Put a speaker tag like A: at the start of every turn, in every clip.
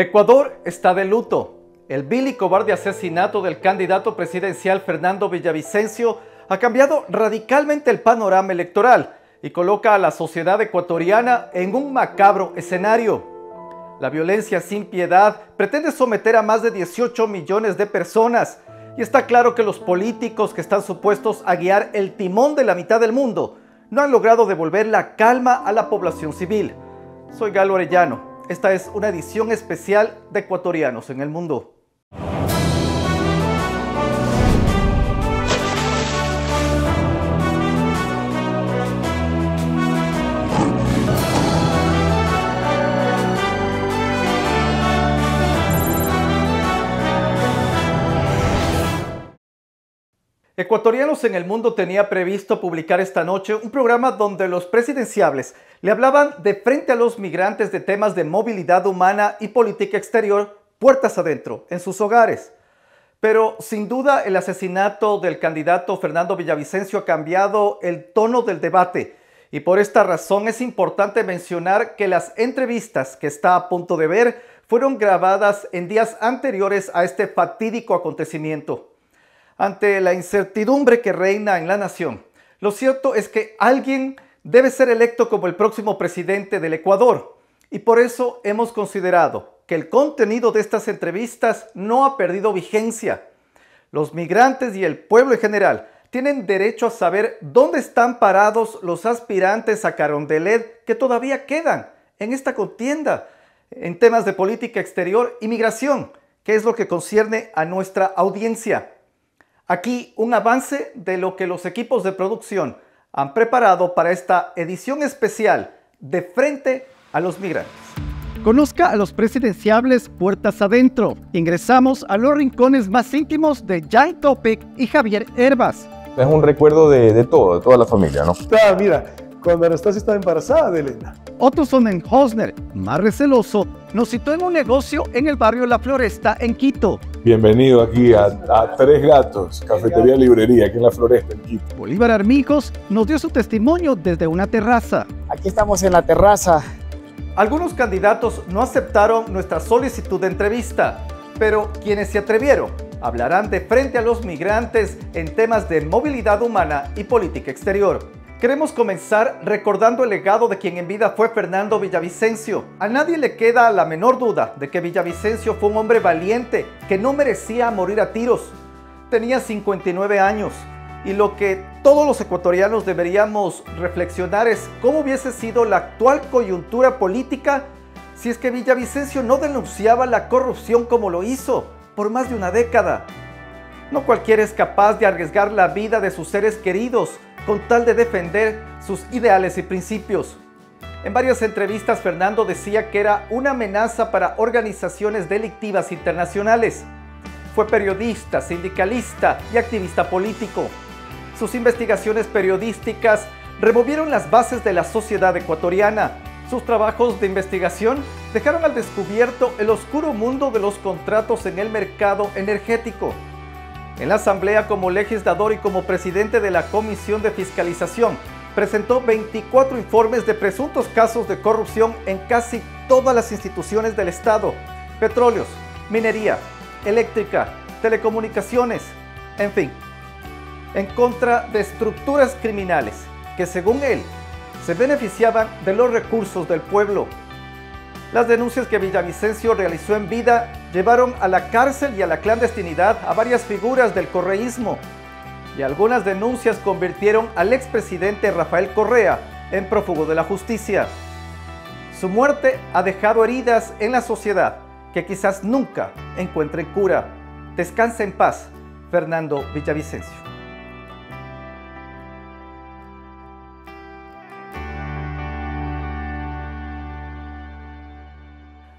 A: Ecuador está de luto. El vil y cobarde asesinato del candidato presidencial Fernando Villavicencio ha cambiado radicalmente el panorama electoral y coloca a la sociedad ecuatoriana en un macabro escenario. La violencia sin piedad pretende someter a más de 18 millones de personas y está claro que los políticos que están supuestos a guiar el timón de la mitad del mundo no han logrado devolver la calma a la población civil. Soy Galo Arellano. Esta es una edición especial de Ecuatorianos en el Mundo. Ecuatorianos en el Mundo tenía previsto publicar esta noche un programa donde los presidenciables le hablaban de frente a los migrantes de temas de movilidad humana y política exterior, puertas adentro, en sus hogares. Pero sin duda el asesinato del candidato Fernando Villavicencio ha cambiado el tono del debate y por esta razón es importante mencionar que las entrevistas que está a punto de ver fueron grabadas en días anteriores a este fatídico acontecimiento. Ante la incertidumbre que reina en la nación, lo cierto es que alguien debe ser electo como el próximo presidente del Ecuador y por eso hemos considerado que el contenido de estas entrevistas no ha perdido vigencia. Los migrantes y el pueblo en general tienen derecho a saber dónde están parados los aspirantes a Carondelet que todavía quedan en esta contienda en temas de política exterior y migración, que es lo que concierne a nuestra audiencia. Aquí un avance de lo que los equipos de producción han preparado para esta edición especial de Frente a los Migrantes. Conozca a los presidenciables puertas adentro. Ingresamos a los rincones más íntimos de Jan Topic y Javier Herbas.
B: Es un recuerdo de toda la familia, ¿no?
C: Ah, mira, cuando Anastasia estaba embarazada de Elena.
A: Otto Sonnenhosner, más receloso, nos citó en un negocio en el barrio La Floresta, en Quito.
D: Bienvenido aquí a Tres Gatos, cafetería librería, aquí en La Floresta, en Quito.
A: Bolívar Armijos nos dio su testimonio desde una terraza.
E: Aquí estamos en la terraza.
A: Algunos candidatos no aceptaron nuestra solicitud de entrevista, pero quienes se atrevieron hablarán de frente a los migrantes en temas de movilidad humana y política exterior. Queremos comenzar recordando el legado de quien en vida fue Fernando Villavicencio. A nadie le queda la menor duda de que Villavicencio fue un hombre valiente que no merecía morir a tiros. Tenía 59 años y lo que todos los ecuatorianos deberíamos reflexionar es cómo hubiese sido la actual coyuntura política si es que Villavicencio no denunciaba la corrupción como lo hizo por más de una década. No cualquiera es capaz de arriesgar la vida de sus seres queridos con tal de defender sus ideales y principios. En varias entrevistas, Fernando decía que era una amenaza para organizaciones delictivas internacionales. Fue periodista, sindicalista y activista político. Sus investigaciones periodísticas removieron las bases de la sociedad ecuatoriana. Sus trabajos de investigación dejaron al descubierto el oscuro mundo de los contratos en el mercado energético. En la Asamblea, como legislador y como presidente de la Comisión de Fiscalización, presentó 24 informes de presuntos casos de corrupción en casi todas las instituciones del Estado: petróleos, minería, eléctrica, telecomunicaciones, en fin, en contra de estructuras criminales que, según él, se beneficiaban de los recursos del pueblo. Las denuncias que Villavicencio realizó en vida llevaron a la cárcel y a la clandestinidad a varias figuras del correísmo, y algunas denuncias convirtieron al expresidente Rafael Correa en prófugo de la justicia. Su muerte ha dejado heridas en la sociedad que quizás nunca encuentren cura. Descansa en paz, Fernando Villavicencio.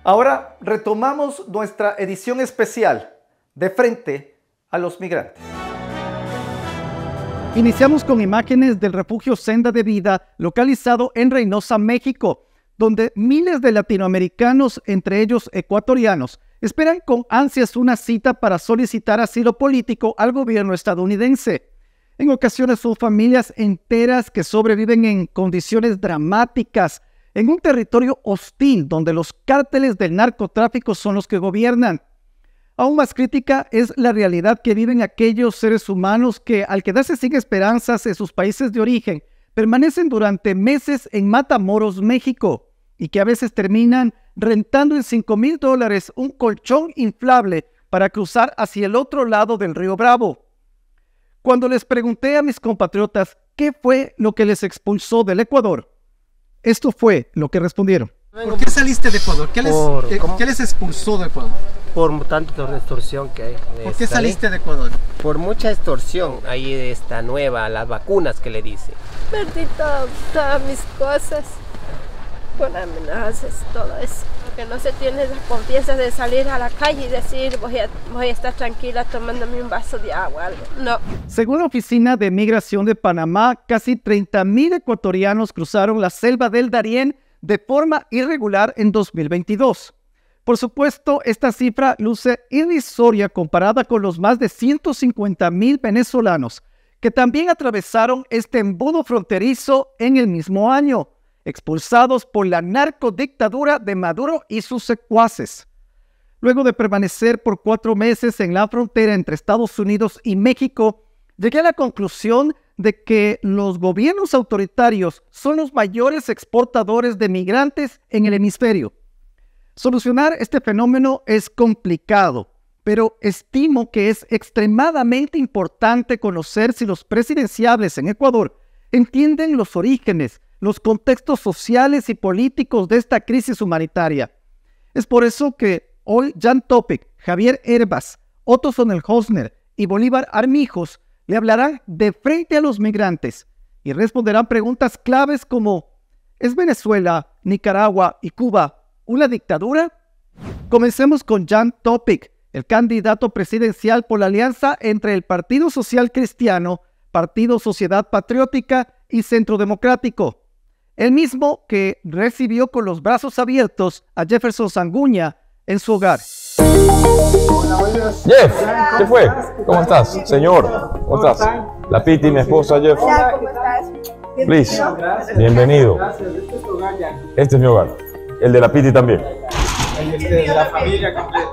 A: Ahora retomamos nuestra edición especial de Frente a los Migrantes. Iniciamos con imágenes del refugio Senda de Vida, localizado en Reynosa, México, donde miles de latinoamericanos, entre ellos ecuatorianos, esperan con ansias una cita para solicitar asilo político al gobierno estadounidense. En ocasiones son familias enteras que sobreviven en condiciones dramáticas, en un territorio hostil donde los cárteles del narcotráfico son los que gobiernan. Aún más crítica es la realidad que viven aquellos seres humanos que, al quedarse sin esperanzas en sus países de origen, permanecen durante meses en Matamoros, México, y que a veces terminan rentando en $5,000 un colchón inflable para cruzar hacia el otro lado del río Bravo. Cuando les pregunté a mis compatriotas qué fue lo que les expulsó del Ecuador, esto fue lo que respondieron.
F: ¿Por qué saliste de Ecuador? ¿Qué les expulsó de Ecuador?
G: Por tanta extorsión que hay.
F: ¿Por qué saliste de Ecuador?
G: Por mucha extorsión. Ahí está nueva, las vacunas que le dice.
H: Perdí todas mis cosas por amenazas, todo eso. Porque no se tiene la confianza de salir a la calle y decir voy a estar tranquila tomándome un vaso de agua. Algo. No.
A: Según la Oficina de Migración de Panamá, casi 30,000 ecuatorianos cruzaron la selva del Darién de forma irregular en 2022. Por supuesto, esta cifra luce irrisoria comparada con los más de 150,000 venezolanos que también atravesaron este embudo fronterizo en el mismo año, expulsados por la narcodictadura de Maduro y sus secuaces. Luego de permanecer por 4 meses en la frontera entre Estados Unidos y México, llegué a la conclusión de que los gobiernos autoritarios son los mayores exportadores de migrantes en el hemisferio. Solucionar este fenómeno es complicado, pero estimo que es extremadamente importante conocer si los presidenciables en Ecuador entienden los orígenes, los contextos sociales y políticos de esta crisis humanitaria. Es por eso que hoy Jan Topic, Javier Herbas, Otto Sonnenhosner y Bolívar Armijos le hablarán de frente a los migrantes y responderán preguntas claves como ¿es Venezuela, Nicaragua y Cuba una dictadura? Comencemos con Jan Topic, el candidato presidencial por la alianza entre el Partido Social Cristiano, Partido Sociedad Patriótica y Centro Democrático. El mismo que recibió con los brazos abiertos a Jefferson Sanguña en su hogar.
B: Jeff, ¿qué fue? ¿Cómo estás? Señor, ¿cómo estás? La Piti, mi esposa, Jeff.
H: Hola, ¿cómo estás?
B: Please, bienvenido. Este es mi hogar. El de la Piti también.
F: El de la familia completa.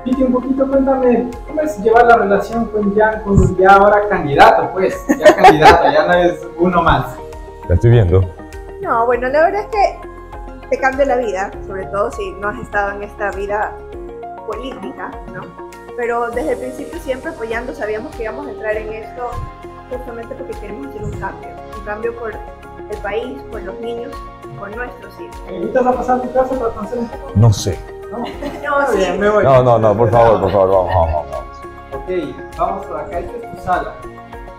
F: Piti, un poquito cuéntame, ¿cómo es llevar la relación con Jan, con ya ahora candidato, pues? Ya candidato, ya no es uno más.
B: La estoy viendo.
I: No, bueno, la verdad es que te cambia la vida, sobre todo si no has estado en esta vida política, ¿no? Pero desde el principio siempre apoyando, sabíamos que íbamos a entrar en esto justamente porque queremos hacer un cambio por el país, por los niños, por nuestros hijos.
F: ¿Me invitas a pasar a tu casa para conocer un poco?
B: No sé.
F: No,
I: No, sí.
F: bien, me voy.
B: No, por favor, vamos.
F: Ok, vamos por acá, esta es tu sala.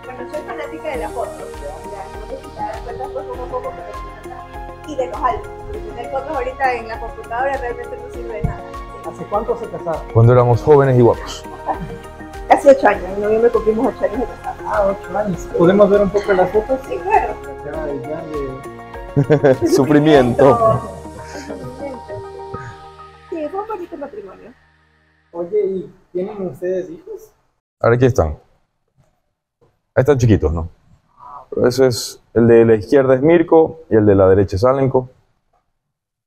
I: Bueno, soy fanática de las fotos, ya no sé si te das cuenta, pues poco a poco me doy cuenta. Y de los álbumes, porque tener fotos ahorita en la computadora realmente no sirve de nada.
F: ¿Hace cuánto se casaron?
B: Cuando éramos jóvenes y guapos.
I: Casi 8 años, en noviembre cumplimos 8 años de casados.
F: Ah, 8 años. ¿Podemos ver un poco las fotos?
I: Sí, claro.
B: Sufrimiento.
I: Sí, fue un bonito matrimonio.
F: Oye, ¿y tienen ustedes hijos?
B: Ahora aquí están. Ahí están chiquitos, ¿no? Pero ese es el de la izquierda es Mirko y el de la derecha es Alenko.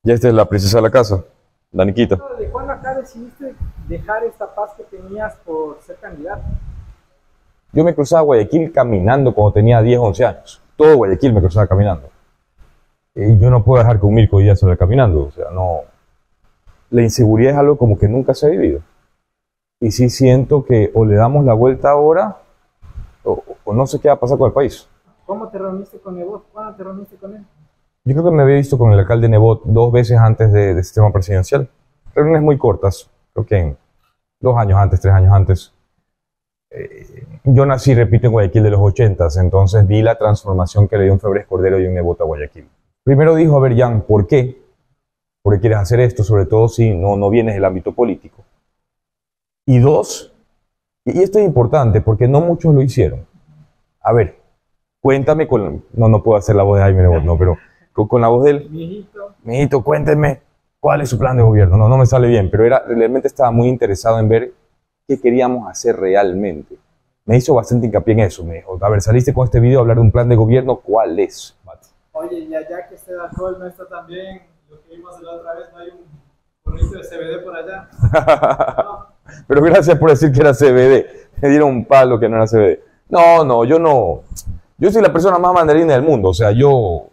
B: Y esta es la princesa de la casa, Daniquita.
F: ¿De cuándo acá decidiste dejar esta paz que tenías por ser candidato?
B: Yo me cruzaba Guayaquil caminando cuando tenía 10, 11 años. Todo Guayaquil me cruzaba caminando. Y yo no puedo dejar que un Mirko ya se vaya caminando. O sea, no. La inseguridad es algo como que nunca se ha vivido. Y sí siento que o le damos la vuelta ahora o no sé qué va a pasar con el país.
F: ¿Cómo te reuniste con Nebot? ¿Cuándo te reuniste con él?
B: Yo creo que me había visto con el alcalde Nebot 2 veces antes de este tema presidencial. Reuniones muy cortas, creo que en 2 años antes, 3 años antes. Yo nací, repito, en Guayaquil de los 80s, entonces vi la transformación que le dio un Febres Cordero y un Nebot a Guayaquil. Primero dijo, a ver, Jan, ¿por qué? ¿Por qué quieres hacer esto? Sobre todo si no vienes del ámbito político. Y 2, y esto es importante porque no muchos lo hicieron. A ver, cuéntame con... No puedo hacer la voz de Jaime Nebot, no, pero con la voz de él. Mijito, cuénteme cuál es su plan de gobierno. No me sale bien, pero realmente estaba muy interesado en ver qué queríamos hacer realmente. me hizo bastante hincapié en eso. Me dijo, a ver, saliste con este video a hablar de un plan de gobierno, ¿cuál es, Mati?
F: Oye, y allá que esté de alcohol, no está también, lo que vimos la otra vez, no hay un bonito de CBD por allá. No.
B: Pero gracias por decir que era CBD. Me dieron un palo que no era CBD. No, yo no. Yo soy la persona más mandarina del mundo. O sea, yo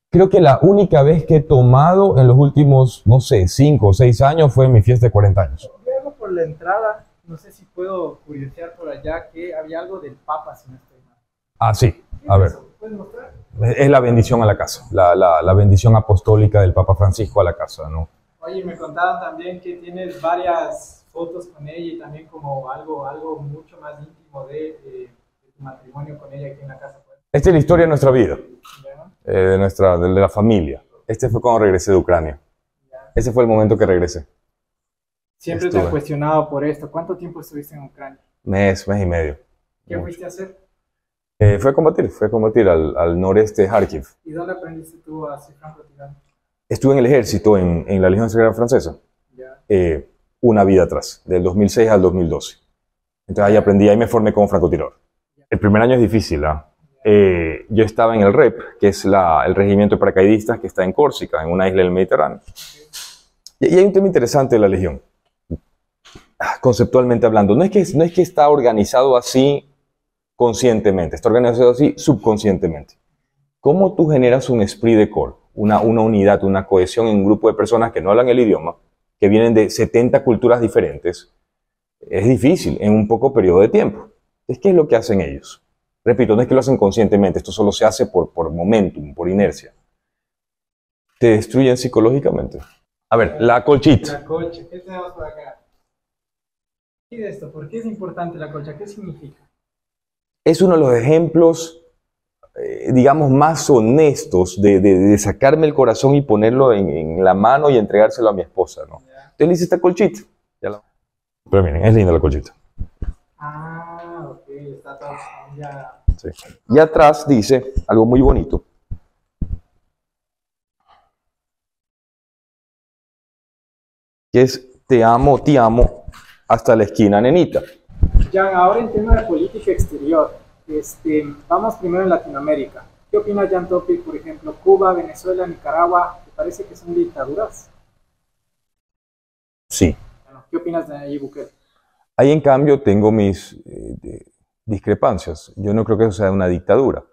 B: creo que la única vez que he tomado en los últimos, no sé, 5 o 6 años fue en mi fiesta de 40 años.
F: Luego por la entrada, no sé si puedo curiosear por allá que había algo del Papa, si no estoy mal.
B: Ah, sí. A ver.
F: ¿Puedes mostrar?
B: Es la bendición a la casa. La bendición apostólica del Papa Francisco a la casa, ¿no?
F: Oye, me contaban también que tienes varias fotos con ella y también como algo mucho más íntimo de tu matrimonio con ella aquí en la casa.
B: Esta es la historia de nuestra vida,
F: ¿Ya?
B: de la familia. Este fue cuando regresé de Ucrania.
F: ¿Ya?
B: Ese fue el momento que regresé.
F: Siempre te han cuestionado por esto. ¿Cuánto tiempo estuviste en Ucrania?
B: Mes y medio.
F: ¿Qué fuiste a hacer?
B: Fue a combatir al noreste de Kharkiv.
F: ¿Y dónde aprendiste tú a ser francotirano?
B: Estuve en el ejército, en la Legión Sagrada Francesa,
F: ¿Ya?
B: una vida atrás, del 2006 al 2012. Entonces ahí aprendí, ahí me formé como francotirador. El primer año es difícil, ¿ah? Yo estaba en el REP, que es el regimiento de paracaidistas que está en Córcega, en una isla del Mediterráneo. Y hay un tema interesante de la Legión, conceptualmente hablando. No es que está organizado así conscientemente, está organizado así subconscientemente. ¿Cómo tú generas un esprit de corps, una unidad, una cohesión en un grupo de personas que no hablan el idioma, que vienen de 70 culturas diferentes? Es difícil en un poco periodo de tiempo. ¿Qué es lo que hacen ellos? Repito, no es que lo hacen conscientemente, esto solo se hace por momentum, por inercia. Te destruyen psicológicamente. A ver, la colchita.
F: La colcha, ¿qué tenemos por acá? ¿Y de esto? ¿Por qué es importante la colcha? ¿Qué significa?
B: Es uno de los ejemplos, digamos, más honestos de sacarme el corazón y ponerlo en la mano y entregárselo a mi esposa, ¿no? Entonces le hice esta colchita. Pero miren, es linda la colchita.
F: Ah, ok, está todo ya.
B: Sí. Y atrás dice algo muy bonito. Que es, te amo, hasta la esquina, nenita.
F: Jan, ahora en tema de política exterior, vamos primero en Latinoamérica. ¿Qué opina Jan Topic, por ejemplo, Cuba, Venezuela, Nicaragua? ¿Te parece que son dictaduras?
B: Sí.
F: Bueno, ¿qué opinas de Nayib Bukele?
B: Ahí, en cambio, tengo mis discrepancias. Yo no creo que eso sea una dictadura.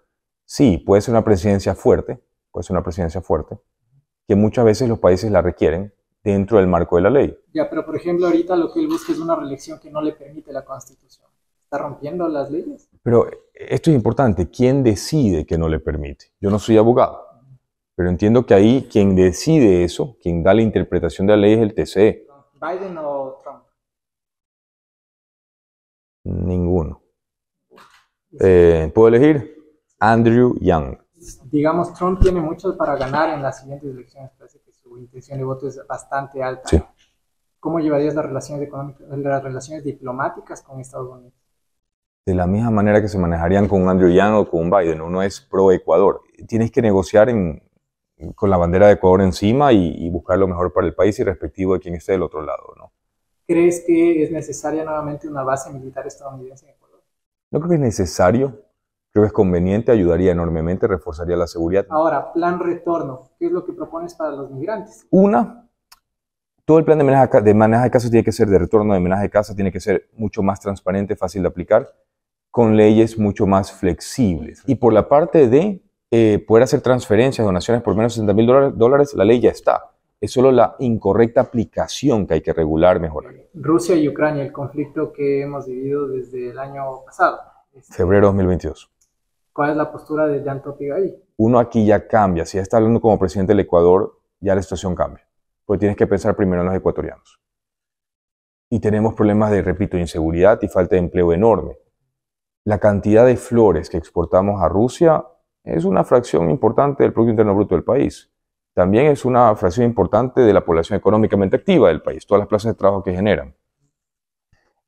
B: Sí, puede ser una presidencia fuerte, que muchas veces los países la requieren dentro del marco de la ley.
F: Ya, pero por ejemplo, ahorita lo que él busca es una reelección que no le permite la Constitución. ¿Está rompiendo las leyes?
B: Pero esto es importante. ¿Quién decide que no le permite? Yo no soy abogado, pero entiendo que ahí quien decide eso, quien da la interpretación de la ley es el TCE.
F: ¿Biden o Trump?
B: Ninguno. ¿Puedo elegir? Andrew Yang.
F: Digamos, Trump tiene mucho para ganar en las siguientes elecciones. Parece que su intención de voto es bastante alta.
B: Sí.
F: ¿Cómo llevarías las relaciones económicas, las relaciones diplomáticas con Estados Unidos?
B: De la misma manera que se manejarían con un Andrew Yang o con un Biden. Uno es pro Ecuador. Tienes que negociar con la bandera de Ecuador encima y buscar lo mejor para el país y respectivo de quien esté del otro lado, ¿no?
F: ¿Crees que es necesaria nuevamente una base militar estadounidense en Ecuador?
B: No creo que es necesario. Creo que es conveniente, ayudaría enormemente, reforzaría la seguridad.
F: Ahora, plan retorno. ¿Qué es lo que propones para los migrantes?
B: Todo el plan de amenaza de casa tiene que ser de retorno de amenaza de casa, tiene que ser mucho más transparente, fácil de aplicar, con leyes mucho más flexibles. Y por la parte de poder hacer transferencias, donaciones por menos de $60,000, la ley ya está. Es solo la incorrecta aplicación que hay que regular, mejorar.
F: Rusia y Ucrania, el conflicto que hemos vivido desde el año pasado.
B: Febrero 2022.
F: ¿Cuál es la postura de Jan Topic ahí?
B: Uno aquí ya cambia. Si ya está hablando como presidente del Ecuador, ya la situación cambia. Porque tienes que pensar primero en los ecuatorianos. Y tenemos problemas de, repito, inseguridad y falta de empleo enorme. La cantidad de flores que exportamos a Rusia es una fracción importante del Producto Interno Bruto del país. También es una fracción importante de la población económicamente activa del país, todas las plazas de trabajo que generan.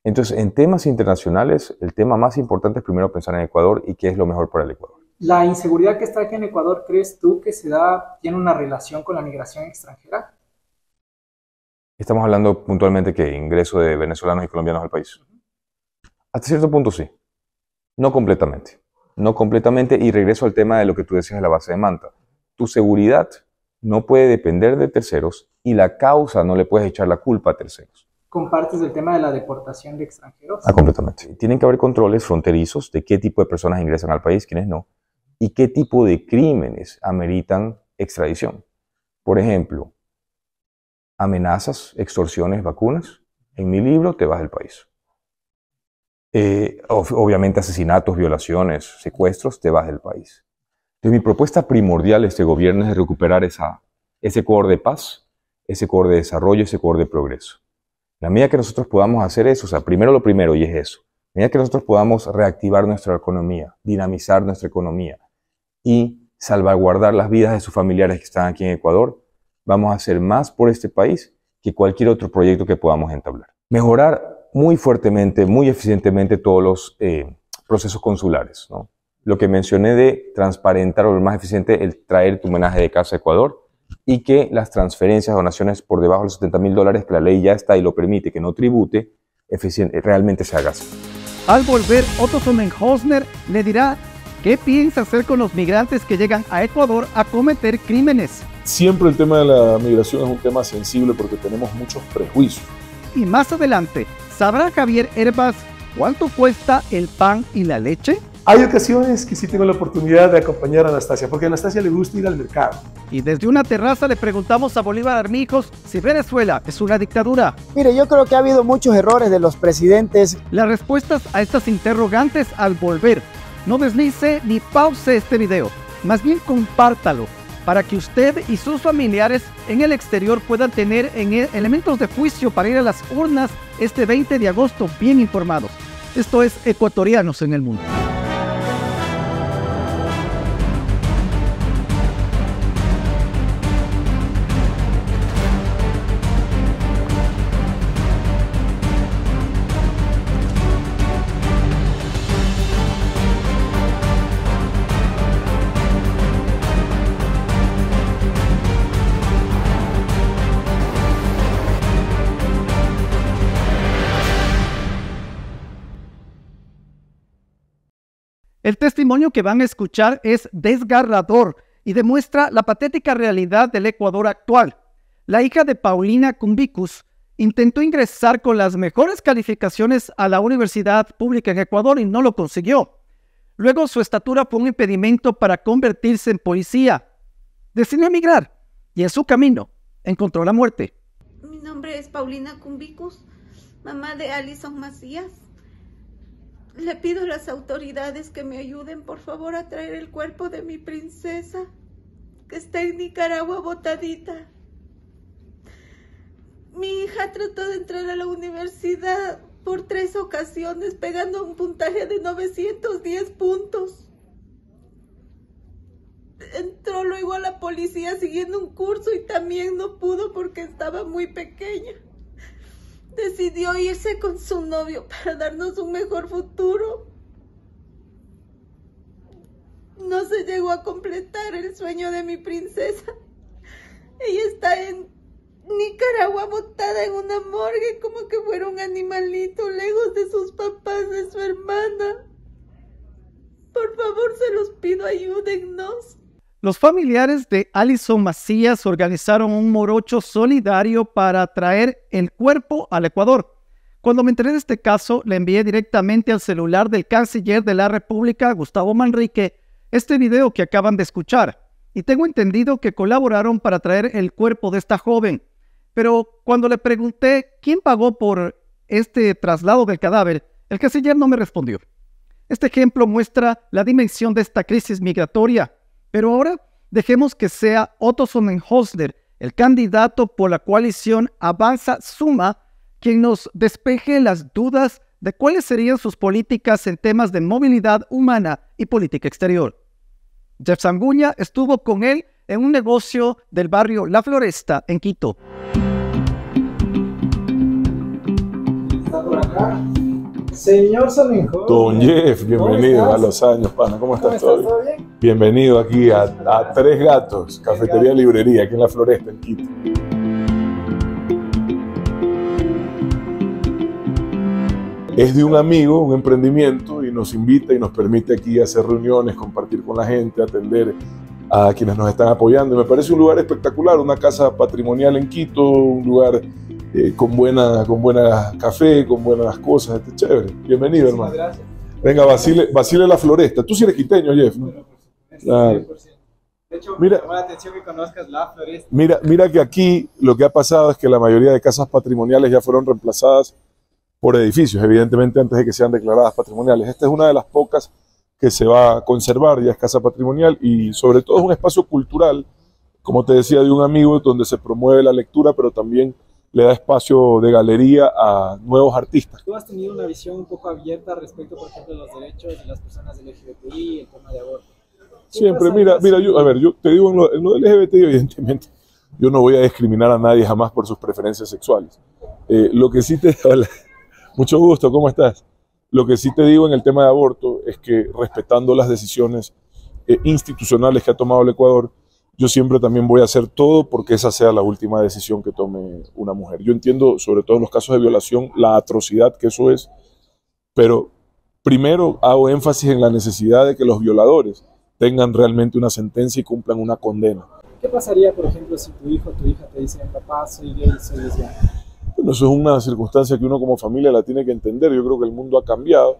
B: Entonces, en temas internacionales, el tema más importante es primero pensar en Ecuador y qué es lo mejor para el Ecuador.
F: La inseguridad que está aquí en Ecuador, ¿crees tú que tiene una relación con la migración extranjera?
B: Estamos hablando puntualmente que ingreso de venezolanos y colombianos al país. Hasta cierto punto sí. No completamente. No completamente, y regreso al tema de lo que tú decías de la base de Manta. Tu seguridad no puede depender de terceros y la causa no le puedes echar la culpa a terceros.
F: ¿Compartes el tema de la deportación de extranjeros?
B: Completamente. Tienen que haber controles fronterizos de qué tipo de personas ingresan al país, quiénes no, y qué tipo de crímenes ameritan extradición. Por ejemplo, amenazas, extorsiones, vacunas. En mi libro te vas del país. Obviamente asesinatos, violaciones, secuestros, te vas del país. Entonces mi propuesta primordial de este gobierno es de recuperar ese Ecuador de paz, ese Ecuador de desarrollo, ese Ecuador de progreso. La medida que nosotros podamos hacer eso, o sea, primero lo primero, y es eso, a medida que nosotros podamos reactivar nuestra economía, dinamizar nuestra economía y salvaguardar las vidas de sus familiares que están aquí en Ecuador, vamos a hacer más por este país que cualquier otro proyecto que podamos entablar. Mejorar muy fuertemente, muy eficientemente todos los procesos consulares, ¿no? Lo que mencioné de transparentar o lo más eficiente, el traer tu homenaje de casa a Ecuador y que las transferencias, donaciones por debajo de los $70.000, que la ley ya está y lo permite, que no tribute, realmente se haga así.
A: Al volver, Otto Sonnenhorstner le dirá qué piensa hacer con los migrantes que llegan a Ecuador a cometer crímenes.
D: Siempre el tema de la migración es un tema sensible porque tenemos muchos prejuicios.
A: Y más adelante, ¿sabrá Javier Herbas cuánto cuesta el pan y la leche?
C: Hay ocasiones que sí tengo la oportunidad de acompañar a Anastasia, porque a Anastasia le gusta ir al mercado.
A: Y desde una terraza le preguntamos a Bolívar Armijos si Venezuela es una dictadura.
E: Mire, yo creo que ha habido muchos errores de los presidentes.
A: Las respuestas a estas interrogantes al volver. No deslice ni pause este video, más bien compártalo, para que usted y sus familiares en el exterior puedan tener elementos de juicio para ir a las urnas este 20 de agosto bien informados. Esto es Ecuatorianos en el Mundo. El testimonio que van a escuchar es desgarrador y demuestra la patética realidad del Ecuador actual. La hija de Paulina Cumbicus intentó ingresar con las mejores calificaciones a la universidad pública en Ecuador y no lo consiguió. Luego su estatura fue un impedimento para convertirse en policía. Decidió emigrar y en su camino encontró la muerte.
J: Mi nombre es Paulina Cumbicus, mamá de Alison Macías. Le pido a las autoridades que me ayuden, por favor, a traer el cuerpo de mi princesa, que está en Nicaragua botadita. Mi hija trató de entrar a la universidad por 3 ocasiones, pegando un puntaje de 910 puntos. Entró luego a la policía siguiendo un curso y también no pudo porque estaba muy pequeña. Decidió irse con su novio para darnos un mejor futuro. No se llegó a completar el sueño de mi princesa. Ella está en Nicaragua botada en una morgue como que fuera un animalito, lejos de sus papás, de su hermana. Por favor, se los pido, ayúdennos.
A: Los familiares de Alison Macías organizaron un morocho solidario para traer el cuerpo al Ecuador. Cuando me enteré de este caso, le envié directamente al celular del canciller de la República, Gustavo Manrique, este video que acaban de escuchar. Y tengo entendido que colaboraron para traer el cuerpo de esta joven. Pero cuando le pregunté quién pagó por este traslado del cadáver, el canciller no me respondió. Este ejemplo muestra la dimensión de esta crisis migratoria. Pero ahora dejemos que sea Otto Sonnenhorstner, el candidato por la coalición Avanza Suma, quien nos despeje las dudas de cuáles serían sus políticas en temas de movilidad humana y política exterior. Jeff Sanguña estuvo con él en un negocio del barrio La Floresta en Quito.
F: Está por acá. Señor Sonnenhorstner.
D: Don Jeff, bienvenido a los años, pana. ¿Cómo estás?
F: ¿Todo bien?
D: Bienvenido aquí a Tres Gatos, cafetería librería, aquí en La Floresta, en Quito. Es de un amigo, un emprendimiento, y nos invita y nos permite aquí hacer reuniones, compartir con la gente, atender a quienes nos están apoyando. Y me parece un lugar espectacular, una casa patrimonial en Quito, un lugar con buena café, con buenas cosas. Este, chévere. Bienvenido, hermano.
F: Gracias.
D: Venga, Basile La Floresta. Tú sí eres quiteño, Jeff, ¿no? Claro.
F: De hecho,
D: Mira,
F: me llama la atención que conozcas La Floresta.
D: Mira que aquí lo que ha pasado es que la mayoría de casas patrimoniales ya fueron reemplazadas por edificios, evidentemente antes de que sean declaradas patrimoniales. Esta es una de las pocas que se va a conservar, ya es casa patrimonial, y sobre todo es un espacio cultural, como te decía, de un amigo, donde se promueve la lectura, pero también le da espacio de galería a nuevos artistas.
F: Tú has tenido una visión un poco abierta respecto, por ejemplo, a los derechos de las personas LGBTI, el tema de aborto.
D: Siempre, mira, yo te digo, en lo del LGBT, evidentemente, yo no voy a discriminar a nadie jamás por sus preferencias sexuales. Lo que sí hola, mucho gusto, ¿cómo estás? Lo que sí te digo en el tema de aborto es que, respetando las decisiones institucionales que ha tomado el Ecuador, yo siempre también voy a hacer todo porque esa sea la última decisión que tome una mujer. Yo entiendo, sobre todo en los casos de violación, la atrocidad que eso es, pero primero hago énfasis en la necesidad de que los violadores tengan realmente una sentencia y cumplan una condena.
F: ¿Qué pasaría, por ejemplo, si tu hijo o tu hija te dicen, papá, soy gay, soy lesbiana?
D: Bueno, eso es una circunstancia que uno como familia la tiene que entender. Yo creo que el mundo ha cambiado,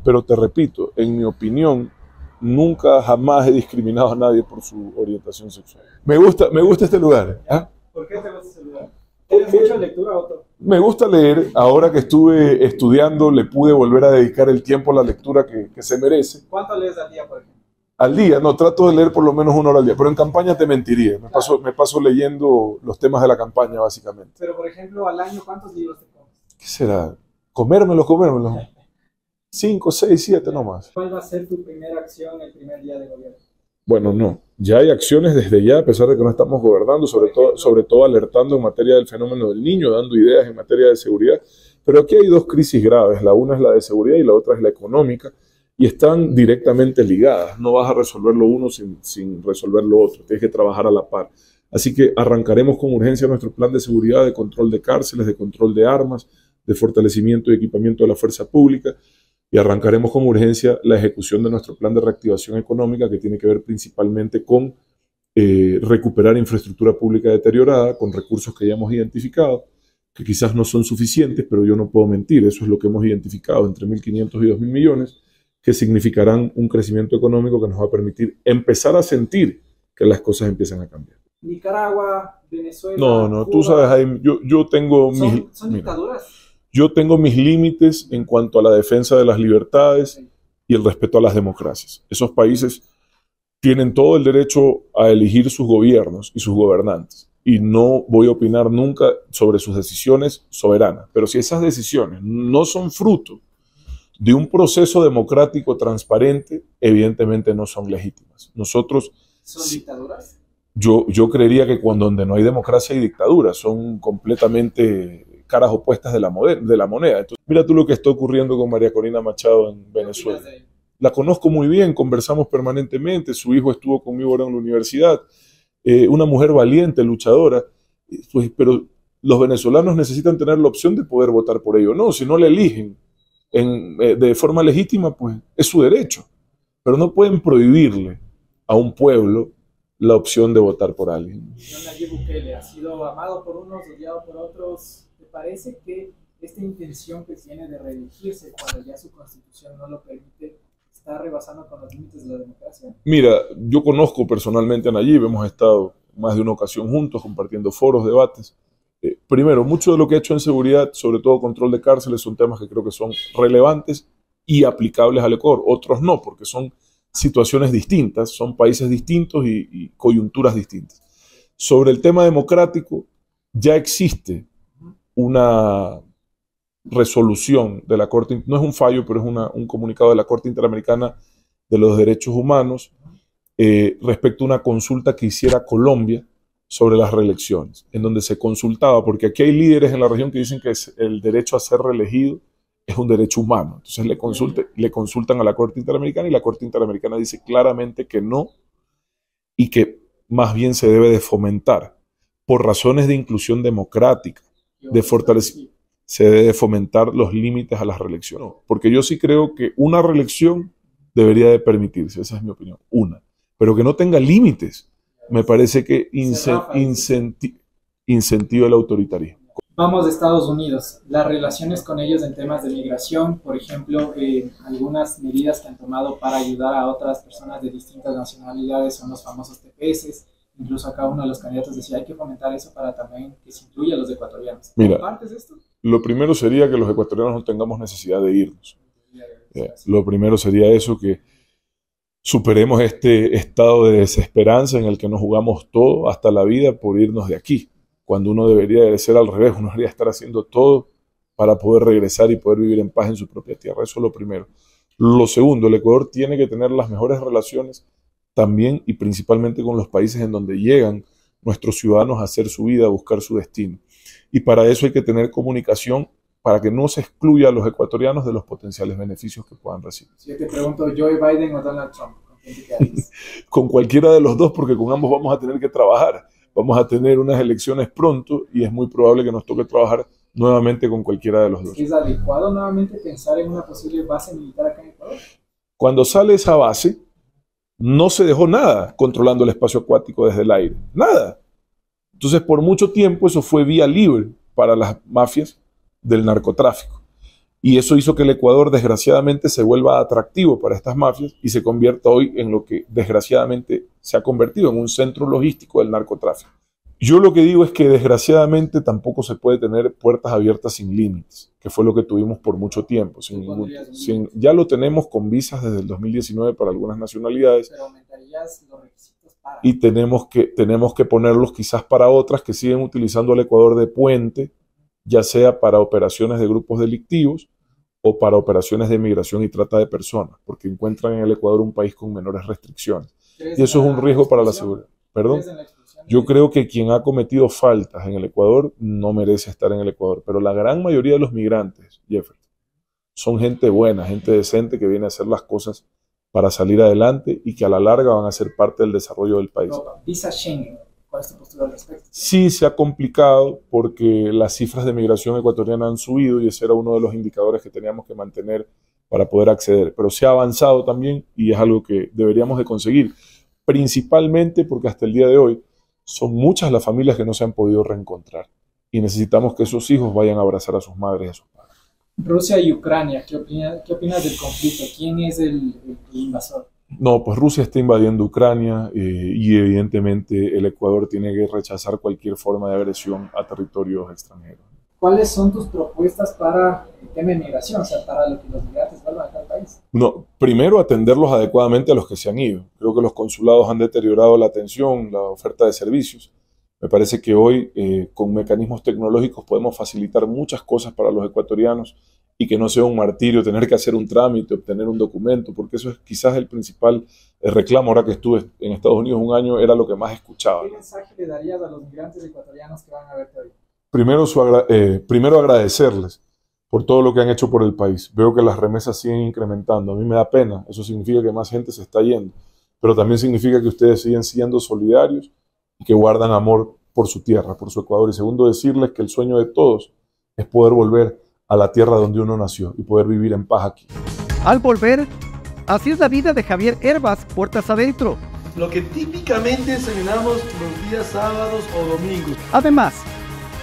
D: pero te repito, en mi opinión, nunca jamás he discriminado a nadie por su orientación sexual. Me gusta este lugar. ¿Ah?
F: ¿Por qué te gusta este lugar? ¿Tienes mucha lectura o todo?
D: Me gusta leer. Ahora que estuve estudiando, le pude volver a dedicar el tiempo a la lectura que se merece.
F: ¿Cuánto lees al día, por ejemplo?
D: Al día, no, trato de leer por lo menos 1 hora al día, pero en campaña te mentiría, me paso leyendo los temas de la campaña básicamente.
F: Pero por ejemplo, al año, ¿cuántos libros te comes?
D: ¿Qué será? Comérmelos. 5, 6, 7 nomás.
F: ¿Cuál va a ser tu primera acción el primer día de gobierno?
D: Bueno, no, ya hay acciones desde ya, a pesar de que no estamos gobernando, sobre todo alertando en materia del fenómeno del niño, dando ideas en materia de seguridad, pero aquí hay 2 crisis graves, la una es la de seguridad y la otra es la económica, y están directamente ligadas. No vas a resolver lo uno sin resolver lo otro. Tienes que trabajar a la par. Así que arrancaremos con urgencia nuestro plan de seguridad, de control de cárceles, de control de armas, de fortalecimiento y equipamiento de la fuerza pública, y arrancaremos con urgencia la ejecución de nuestro plan de reactivación económica, que tiene que ver principalmente con recuperar infraestructura pública deteriorada, con recursos que ya hemos identificado, que quizás no son suficientes, pero yo no puedo mentir, eso es lo que hemos identificado, entre 1.500 y 2.000 millones, que significarán un crecimiento económico que nos va a permitir empezar a sentir que las cosas empiezan a cambiar.
F: Nicaragua, Venezuela,
D: No,
F: Cuba,
D: tú sabes, Jaime, yo tengo
F: ¿Son dictaduras?
D: Yo tengo mis límites en cuanto a la defensa de las libertades y el respeto a las democracias. Esos países tienen todo el derecho a elegir sus gobiernos y sus gobernantes, y no voy a opinar nunca sobre sus decisiones soberanas. Pero si esas decisiones no son fruto de un proceso democrático transparente, evidentemente no son legítimas. Nosotros...
F: ¿Son dictaduras?
D: Yo creería que donde no hay democracia hay dictadura, son completamente caras opuestas de la moneda. Entonces, mira tú lo que está ocurriendo con María Corina Machado en Venezuela. La conozco muy bien, conversamos permanentemente, su hijo estuvo conmigo ahora en la universidad, una mujer valiente, luchadora, pues, pero los venezolanos necesitan tener la opción de poder votar por ello. No, si no le eligen de forma legítima, pues es su derecho, pero no pueden prohibirle a un pueblo la opción de votar por alguien.
F: Nayib Bukele ha sido amado por unos, odiado por otros. ¿Te parece que esta intención que tiene de reelegirse cuando ya su constitución no lo permite está rebasando con los límites de la democracia?
D: Mira, yo conozco personalmente a Nayib, hemos estado más de una ocasión juntos compartiendo foros, debates. Primero, mucho de lo que ha hecho en seguridad, sobre todo control de cárceles, son temas que creo que son relevantes y aplicables al Ecuador. Otros no, porque son situaciones distintas, son países distintos y coyunturas distintas. Sobre el tema democrático, ya existe una resolución de la Corte, no es un fallo, pero es un comunicado de la Corte Interamericana de los Derechos Humanos respecto a una consulta que hiciera Colombia sobre las reelecciones, en donde se consultaba, porque aquí hay líderes en la región que dicen que el derecho a ser reelegido es un derecho humano. Entonces le consultan a la Corte Interamericana y la Corte Interamericana dice claramente que no, y que más bien se debe de fomentar por razones de inclusión democrática, de fortalecimiento. se debe fomentar los límites a las reelecciones. Porque yo sí creo que una reelección debería de permitirse, esa es mi opinión, una. Pero que no tenga límites, me parece que incentiva el autoritarismo.
F: Vamos de Estados Unidos, las relaciones con ellos en temas de migración, por ejemplo, algunas medidas que han tomado para ayudar a otras personas de distintas nacionalidades son los famosos TPS. Incluso acá uno de los candidatos decía, hay que fomentar eso para también que se incluya a los ecuatorianos.
D: Mira,
F: ¿Compartes esto?
D: Lo primero sería que los ecuatorianos no tengamos necesidad de irnos. Lo primero sería eso, que superemos este estado de desesperanza en el que nos jugamos todo, hasta la vida, por irnos de aquí. Cuando uno debería de ser al revés, uno debería estar haciendo todo para poder regresar y poder vivir en paz en su propia tierra. Eso es lo primero. Lo segundo, el Ecuador tiene que tener las mejores relaciones también y principalmente con los países en donde llegan nuestros ciudadanos a hacer su vida, a buscar su destino. Y para eso hay que tener comunicación para que no se excluya a los ecuatorianos de los potenciales beneficios que puedan recibir.
F: Si yo te pregunto, ¿Joe Biden o Donald Trump? ¿Con quién te quedarías?
D: Con cualquiera de los dos, porque con ambos vamos a tener que trabajar. Vamos a tener unas elecciones pronto y es muy probable que nos toque trabajar nuevamente con cualquiera de los dos.
F: ¿Es adecuado nuevamente pensar en una posible base militar acá en Ecuador?
D: Cuando sale esa base, no se dejó nada controlando el espacio acuático desde el aire. Nada. Entonces, por mucho tiempo eso fue vía libre para las mafias del narcotráfico. Y eso hizo que el Ecuador, desgraciadamente, se vuelva atractivo para estas mafias y se convierta hoy en lo que, desgraciadamente, se ha convertido en un centro logístico del narcotráfico. Yo lo que digo es que, desgraciadamente, tampoco se puede tener puertas abiertas sin límites, que fue lo que tuvimos por mucho tiempo. Ya lo tenemos con visas desde el 2019 para algunas nacionalidades.
F: Pero aumentarías los requisitos para...
D: Y tenemos que ponerlos quizás para otras que siguen utilizando al Ecuador de puente, ya sea para operaciones de grupos delictivos o para operaciones de migración y trata de personas, porque encuentran en el Ecuador un país con menores restricciones. Y eso es un riesgo para la seguridad. ¿Perdón? Yo creo que quien ha cometido faltas en el Ecuador no merece estar en el Ecuador, pero la gran mayoría de los migrantes, Jefferson, son gente buena, gente decente que viene a hacer las cosas para salir adelante y que a la larga van a ser parte del desarrollo del país.
F: Visa Schengen. ¿Cuál es tu postura al respecto?
D: Sí, se ha complicado porque las cifras de migración ecuatoriana han subido y ese era uno de los indicadores que teníamos que mantener para poder acceder. Pero se ha avanzado también y es algo que deberíamos de conseguir, principalmente porque hasta el día de hoy son muchas las familias que no se han podido reencontrar y necesitamos que esos hijos vayan a abrazar a sus madres y a sus padres.
F: Rusia y Ucrania, ¿qué opinas del conflicto? ¿Quién es el invasor?
D: No, pues Rusia está invadiendo Ucrania y evidentemente el Ecuador tiene que rechazar cualquier forma de agresión a territorios extranjeros.
F: ¿Cuáles son tus propuestas para el tema de migración, o sea, para que los migrantes vuelvan acá al país?
D: No, primero atenderlos adecuadamente a los que se han ido. Creo que los consulados han deteriorado la atención, la oferta de servicios. Me parece que hoy con mecanismos tecnológicos podemos facilitar muchas cosas para los ecuatorianos y que no sea un martirio tener que hacer un trámite, obtener un documento, porque eso es quizás el principal reclamo. Ahora que estuve en Estados Unidos un año, era lo que más escuchaba.
F: ¿Qué mensaje le darías a los migrantes ecuatorianos que van a verte hoy?
D: Primero agradecerles por todo lo que han hecho por el país. Veo que las remesas siguen incrementando. A mí me da pena, eso significa que más gente se está yendo, pero también significa que ustedes siguen siendo solidarios y que guardan amor por su tierra, por su Ecuador. Y segundo, decirles que el sueño de todos es poder volver a la tierra donde uno nació y poder vivir en paz aquí.
A: Al volver, así es la vida de Javier Herbas, puertas adentro.
C: Lo que típicamente desayunamos los días sábados o domingos.
A: Además,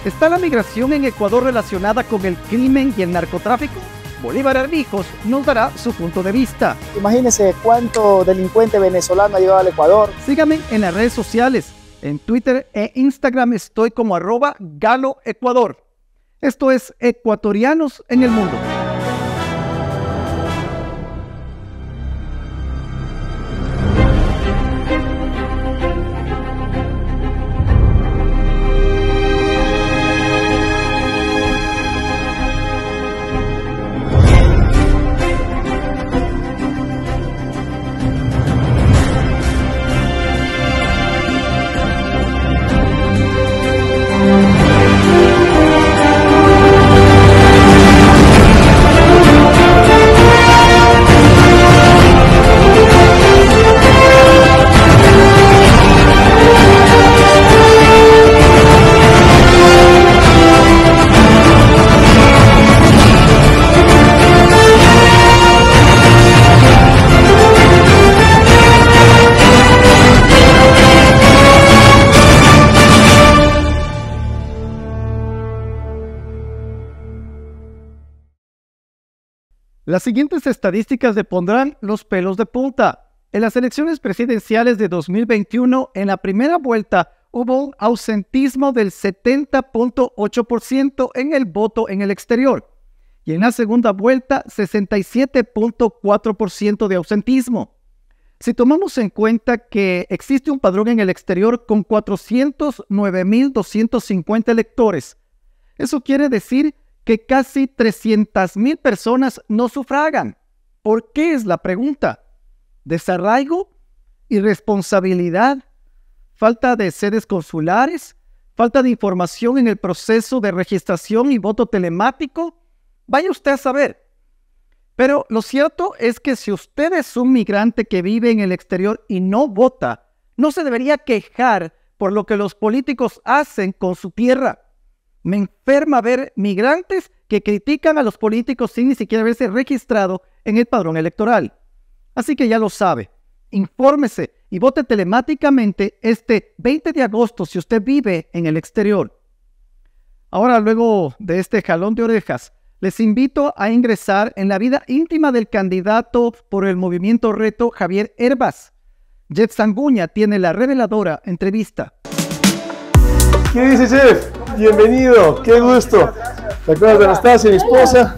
A: ¿está la migración en Ecuador relacionada con el crimen y el narcotráfico? Bolívar Armijos nos dará su punto de vista.
E: Imagínense cuánto delincuente venezolano ha llegado al Ecuador.
A: Síganme en las redes sociales. En Twitter e Instagram estoy como @GaloEcuador. Esto es Ecuatorianos en el Mundo. Las siguientes estadísticas le pondrán los pelos de punta. En las elecciones presidenciales de 2021, en la primera vuelta, hubo un ausentismo del 70.8% en el voto en el exterior. Y en la segunda vuelta, 67.4% de ausentismo. Si tomamos en cuenta que existe un padrón en el exterior con 409.250 electores, eso quiere decir que casi 300.000 personas no sufragan. ¿Por qué es la pregunta? ¿Desarraigo? ¿Irresponsabilidad? ¿Falta de sedes consulares? ¿Falta de información en el proceso de registración y voto telemático? Vaya usted a saber. Pero lo cierto es que si usted es un migrante que vive en el exterior y no vota, no se debería quejar por lo que los políticos hacen con su tierra. Me enferma ver migrantes que critican a los políticos sin ni siquiera haberse registrado en el padrón electoral. Así que ya lo sabe, infórmese y vote telemáticamente este 20 de agosto si usted vive en el exterior. Ahora, luego de este jalón de orejas, les invito a ingresar en la vida íntima del candidato por el Movimiento Reto, Javier Herbas. Jeff Sanguña tiene la reveladora entrevista.
C: ¿Qué dice, Jeff? Bienvenido, qué gusto. ¿Te acuerdas de Anastasia, mi esposa?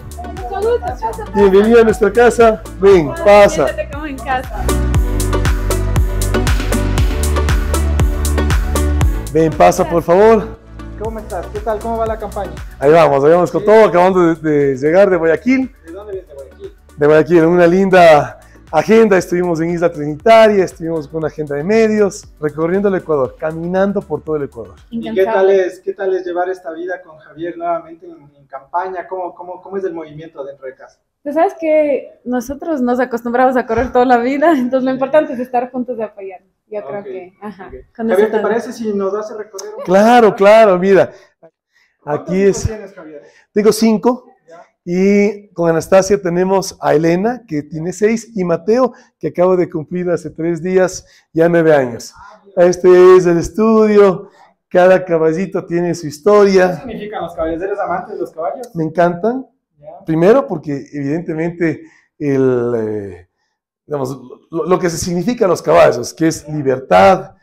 C: Bienvenida a nuestra casa. Ven, pasa.
J: Siéntate como en casa.
C: Ven, pasa, por favor.
F: ¿Cómo estás? ¿Qué tal? ¿Cómo va la campaña?
C: Ahí vamos con todo. Acabamos de llegar de Guayaquil.
F: ¿De dónde vienes de Guayaquil?
C: De Guayaquil, en una linda agenda. Estuvimos en Isla Trinitaria, estuvimos con una agenda de medios, recorriendo el Ecuador, caminando por todo el Ecuador.
F: ¿Y qué tal es llevar esta vida con Javier nuevamente en campaña? ¿Cómo es el movimiento dentro de casa?
J: Tú sabes que nosotros nos acostumbramos a correr toda la vida, entonces lo importante es estar juntos y apoyarnos. Yo creo que,
F: Javier, ¿te parece si nos hace recorrer un
C: Claro, mira. Aquí es.
F: ¿Tienes, Javier?
C: Tengo 5. Y con Anastasia tenemos a Elena, que tiene 6, y Mateo, que acabo de cumplir hace 3 días, ya 9 años. Este es el estudio, cada caballito tiene su historia.
F: ¿Qué significan los caballos? ¿Eres amante de los caballos?
C: Me encantan, primero porque evidentemente lo que se significa los caballos, que es libertad,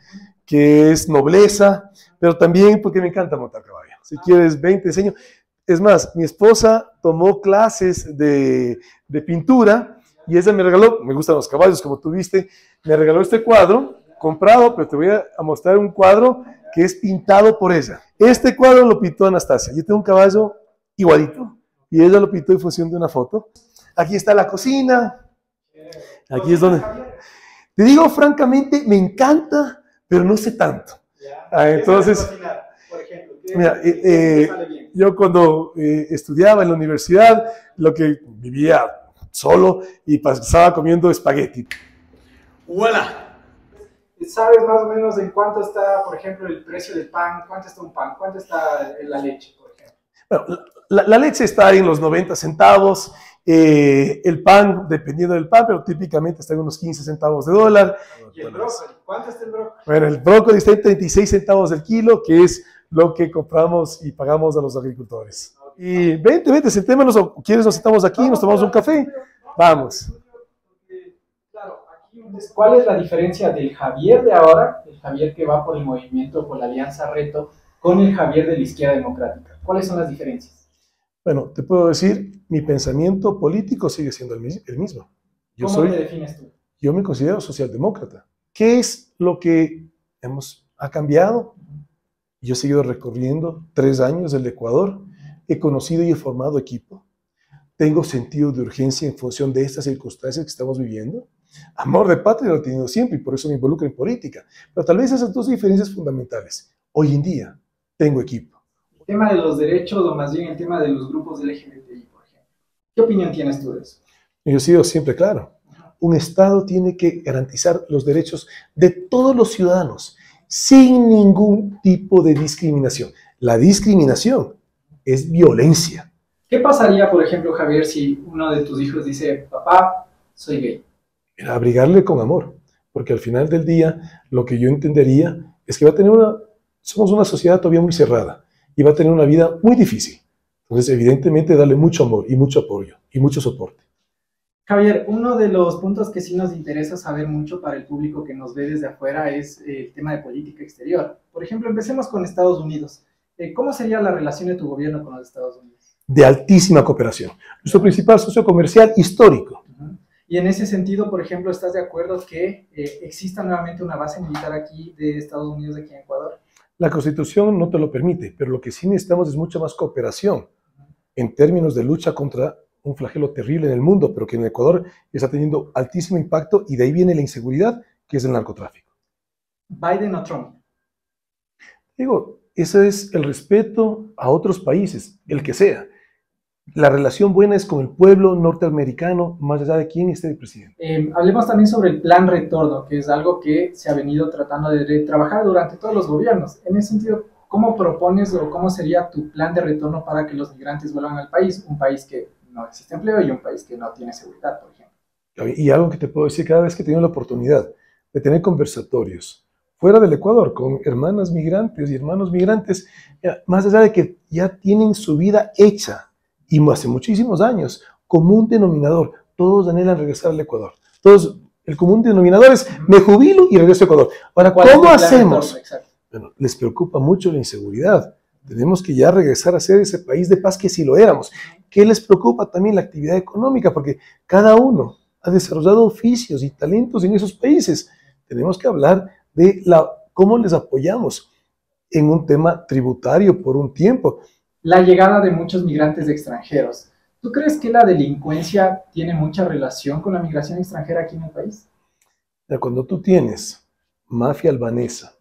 C: que es nobleza, pero también porque me encanta montar caballo. Si quieres, ven, te enseño. Es más, mi esposa tomó clases de pintura y ella me regaló, me gustan los caballos como tú viste, me regaló este cuadro, comprado, pero te voy a mostrar un cuadro que es pintado por ella. Este cuadro lo pintó Anastasia. Yo tengo un caballo igualito y ella lo pintó en función de una foto. Aquí está la cocina, aquí es donde... Te digo francamente, me encanta, pero no sé tanto. Entonces... Mira, yo cuando estudiaba en la universidad, lo que vivía solo y pasaba comiendo espagueti.
F: ¡Voilà! ¿Sabes más o menos en cuánto está, por ejemplo, el precio del pan? ¿Cuánto está un pan? ¿Cuánto está la leche, por ejemplo?
C: Bueno, la leche está en los 90 centavos. El pan, dependiendo del pan, pero típicamente está en unos 15 centavos de dólar.
F: ¿Y el brócoli? ¿Cuánto está el brócoli?
C: Bueno, el brócoli está en 36 centavos del kilo, que es lo que compramos y pagamos a los agricultores. Y vente, sentémonos, o quieres nos sentamos aquí, nos tomamos un café. Vamos.
F: Claro, aquí, ¿cuál es la diferencia del Javier de ahora, el Javier que va por el movimiento, por la Alianza Reto, con el Javier de la Izquierda Democrática? ¿Cuáles son las diferencias?
C: Bueno, te puedo decir, mi pensamiento político sigue siendo el mismo.
F: ¿Cómo te defines tú?
C: Yo me considero socialdemócrata. ¿Qué es lo que ha cambiado? Yo he seguido recorriendo 3 años del Ecuador, he conocido y he formado equipo, tengo sentido de urgencia en función de estas circunstancias que estamos viviendo, amor de patria lo he tenido siempre y por eso me involucro en política, pero tal vez esas 2 diferencias fundamentales. Hoy en día tengo equipo.
F: El tema de los derechos o más bien el tema de los grupos LGBTI, por ejemplo. ¿Qué opinión tienes tú de eso?
C: Yo he sido siempre claro, un Estado tiene que garantizar los derechos de todos los ciudadanos, sin ningún tipo de discriminación. La discriminación es violencia.
F: ¿Qué pasaría, por ejemplo, Javier, si uno de tus hijos dice, papá, soy gay?
C: Mira, abrigarle con amor, porque al final del día lo que yo entendería es que somos una sociedad todavía muy cerrada y va a tener una vida muy difícil. Entonces, evidentemente, darle mucho amor y mucho apoyo y mucho soporte.
F: Javier, uno de los puntos que sí nos interesa saber mucho para el público que nos ve desde afuera es el tema de política exterior. Por ejemplo, empecemos con Estados Unidos. ¿Cómo sería la relación de tu gobierno con los Estados Unidos?
C: De altísima cooperación. Nuestro principal socio comercial histórico.
F: Y en ese sentido, por ejemplo, ¿estás de acuerdo que exista nuevamente una base militar aquí de Estados Unidos, aquí en Ecuador?
C: La Constitución no te lo permite, pero lo que sí necesitamos es mucha más cooperación en términos de lucha contra un flagelo terrible en el mundo, pero que en Ecuador está teniendo altísimo impacto y de ahí viene la inseguridad, que es el narcotráfico.
F: ¿Biden o Trump?
C: Digo, ese es el respeto a otros países, el que sea. La relación buena es con el pueblo norteamericano, más allá de quién esté el presidente.
F: Hablemos también sobre el plan retorno, que es algo que se ha venido tratando de trabajar durante todos los gobiernos. En ese sentido, ¿cómo propones o cómo sería tu plan de retorno para que los migrantes vuelvan al país? Un país que no existe empleo y un país que no tiene seguridad, por ejemplo.
C: Y algo que te puedo decir, cada vez que he tenido la oportunidad de tener conversatorios fuera del Ecuador con hermanas migrantes y hermanos migrantes, más allá de que ya tienen su vida hecha, y hace muchísimos años, común denominador, todos anhelan regresar al Ecuador. Todos, el común denominador es, me jubilo y regreso a Ecuador. Ahora, ¿cómo hacemos? Bueno, les preocupa mucho la inseguridad. Tenemos que ya regresar a ser ese país de paz que sí lo éramos. ¿Qué les preocupa también? La actividad económica, porque cada uno ha desarrollado oficios y talentos en esos países. Tenemos que hablar de cómo les apoyamos en un tema tributario por un tiempo.
F: La llegada de muchos migrantes extranjeros. ¿Tú crees que la delincuencia tiene mucha relación con la migración extranjera aquí en el país?
C: Cuando tú tienes mafia albanesa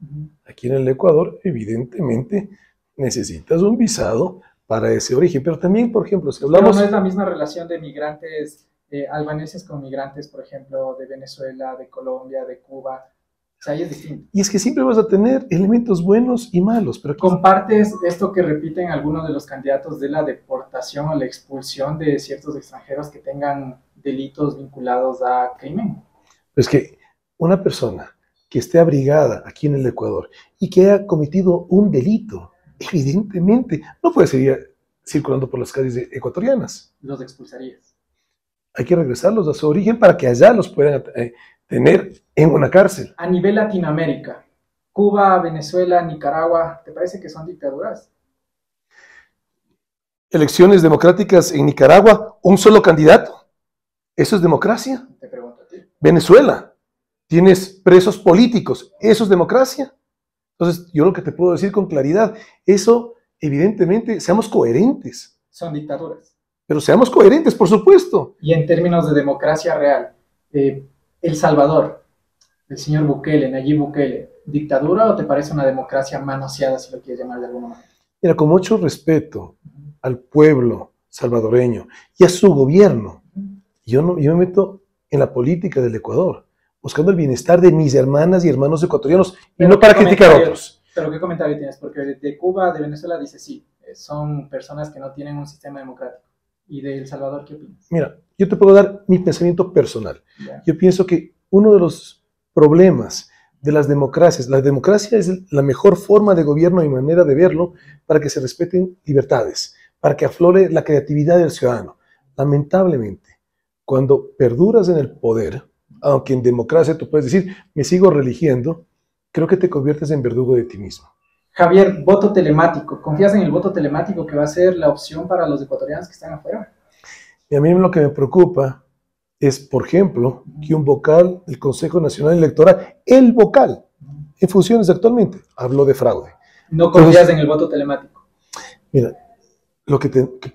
C: aquí en el Ecuador, evidentemente necesitas un visado para ese origen. Pero también, por ejemplo, si hablamos...
F: Pero no es la misma relación de migrantes albaneses con migrantes, por ejemplo, de Venezuela, de Colombia, de Cuba. O sea, ahí es distinto.
C: Y es que siempre vas a tener elementos buenos y malos. Pero
F: ¿compartes esto que repiten algunos de los candidatos de la deportación o la expulsión de ciertos extranjeros que tengan delitos vinculados a crimen?
C: Es que una persona que esté abrigada aquí en el Ecuador y que haya cometido un delito, evidentemente no puede seguir circulando por las calles ecuatorianas.
F: Los expulsarías.
C: Hay que regresarlos a su origen para que allá los puedan tener en una cárcel.
F: A nivel Latinoamérica, Cuba, Venezuela, Nicaragua, ¿te parece que son dictaduras?
C: Elecciones democráticas en Nicaragua, un solo candidato. ¿Eso es democracia?
F: Te pregunto a ti.
C: Venezuela, tienes presos políticos. ¿Eso es democracia? Entonces, yo lo que te puedo decir con claridad, eso, evidentemente, seamos coherentes.
F: Son dictaduras.
C: Pero seamos coherentes, por supuesto.
F: Y en términos de democracia real, El Salvador, el señor Bukele, Nayib Bukele, ¿dictadura o te parece una democracia manoseada, si lo quieres llamar de alguna manera?
C: Mira, con mucho respeto al pueblo salvadoreño y a su gobierno, yo me meto en la política del Ecuador, buscando el bienestar de mis hermanas y hermanos ecuatorianos, y no para criticar a otros.
F: Pero ¿qué comentario tienes? Porque de Cuba, de Venezuela, dice sí, son personas que no tienen un sistema democrático. ¿Y de El Salvador qué opinas?
C: Mira, yo te puedo dar mi pensamiento personal.
F: Yeah.
C: Yo pienso que uno de los problemas de las democracias, la democracia es la mejor forma de gobierno y manera de verlo para que se respeten libertades, para que aflore la creatividad del ciudadano. Lamentablemente, cuando perduras en el poder, aunque en democracia tú puedes decir, me sigo religiendo, creo que te conviertes en verdugo de ti mismo.
F: Javier, voto telemático. ¿Confías en el voto telemático que va a ser la opción para los ecuatorianos que están afuera?
C: Y a mí lo que me preocupa es, por ejemplo, que un vocal del Consejo Nacional Electoral, el vocal, en funciones actualmente, habló de fraude.
F: ¿No confías en el voto telemático?
C: Mira,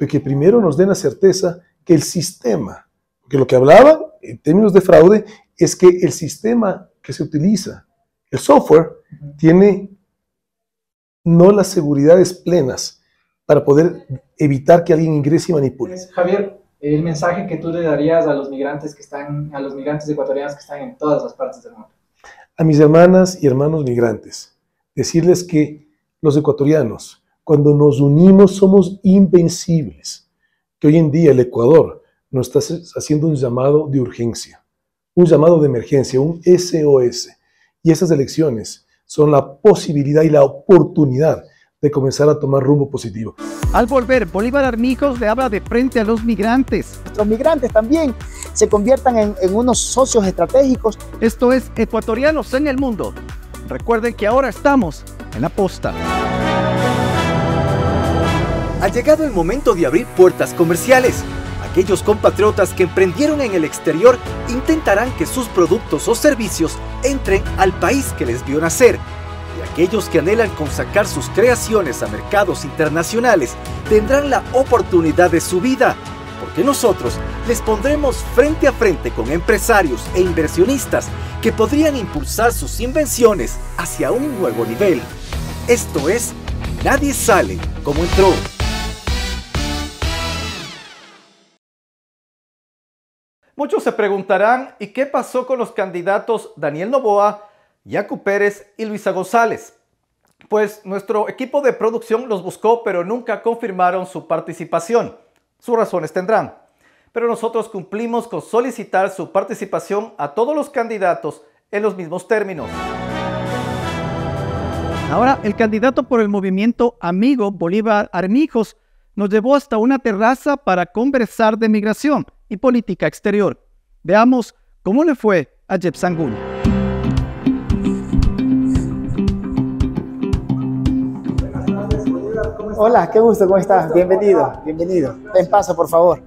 C: que primero nos den la certeza que el sistema, porque lo que hablaba en términos de fraude es que el sistema que se utiliza, el software, tiene no las seguridades plenas para poder evitar que alguien ingrese y manipule.
F: Javier, el mensaje que tú le darías a los migrantes a los migrantes ecuatorianos que están en todas las partes del mundo.
C: A mis hermanas y hermanos migrantes, decirles que los ecuatorianos, cuando nos unimos, somos invencibles. Que hoy en día el Ecuador nos está haciendo un llamado de urgencia, un llamado de emergencia, un SOS. Y esas elecciones son la posibilidad y la oportunidad de comenzar a tomar rumbo positivo.
K: Al volver, Bolívar Armijos le habla de frente a los migrantes.
E: nuestros migrantes también se conviertan en unos socios estratégicos.
A: Esto es Ecuatorianos en el Mundo. Recuerden que ahora estamos en la posta. Ha llegado el momento de abrir puertas comerciales. Aquellos compatriotas que emprendieron en el exterior intentarán que sus productos o servicios entren al país que les vio nacer. Y aquellos que anhelan con sacar sus creaciones a mercados internacionales tendrán la oportunidad de su vida, porque nosotros les pondremos frente a frente con empresarios e inversionistas que podrían impulsar sus invenciones hacia un nuevo nivel. Esto es, nadie sale como entró. Muchos se preguntarán, ¿y qué pasó con los candidatos Daniel Noboa, Yacu Pérez y Luisa González? Pues nuestro equipo de producción los buscó, pero nunca confirmaron su participación. Sus razones tendrán. Pero nosotros cumplimos con solicitar su participación a todos los candidatos en los mismos términos. Ahora, el candidato por el movimiento Amigo Bolívar Armijos nos llevó hasta una terraza para conversar de migración y política exterior. Veamos cómo le fue a Jeps Angulo.
E: Hola, qué gusto, ¿cómo estás? Bienvenido, bienvenido. Ven, paso, por favor.